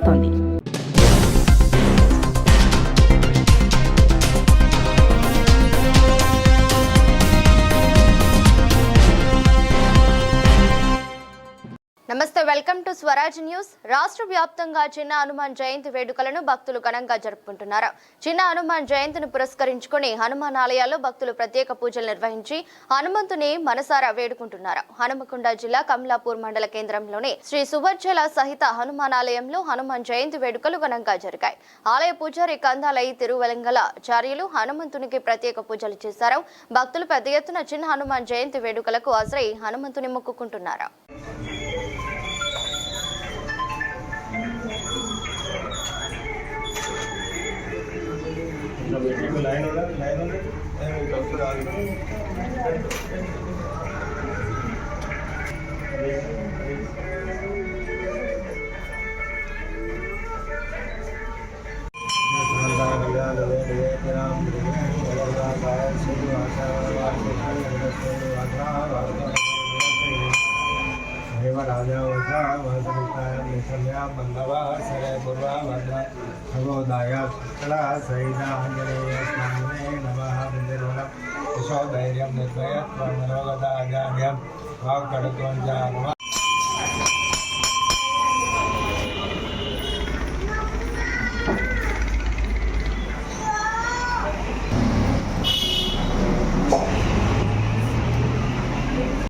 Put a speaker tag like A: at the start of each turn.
A: తెలియజేస్తోంది.
B: నమస్తే, welcome to Swaraj news. రాష్ట్ర వ్యాప్తంగా చిన్న హనుమాన్ జయంతి వేడుకలను భక్తులు ఘనంగా జరుపుకుంటున్నారు. చిన్న హనుమాన్ జయంతిని పురస్కరించుకుని హనుమాన్ ఆలయాల్లో భక్తులు ప్రత్యేక పూజలు నిర్వహించి హనుమంతుని మనసారా వేడుకుంటున్నారు. హనుమకొండ జిల్లా కమలాపూర్ మండల కేంద్రంలోని శ్రీ సువర్చల సహిత హనుమాన్ ఆలయంలో హనుమాన్ జయంతి వేడుకలు ఘనంగా జరిగాయి. ఆలయ పూజారి కందాలై తిరువెలంగలాచార్యులు హనుమంతునికి ప్రత్యేక పూజలు చేశారు. భక్తులు పెద్ద ఎత్తున చిన్న హనుమాన్ జయంతి వేడుకలకు హాజరై హనుమంతుని మొక్కుకుంటున్నారు.
C: लाइन होगा राजा बंधवा सरे पूर्वा भद्र भगोदाय शुक्ला सहिता आंजनेय स्वामिने नमः मंदिरोलम यशोधैर्यं निर्भयत्वं मनोगता अजाड्यं वाक्कटत्वं च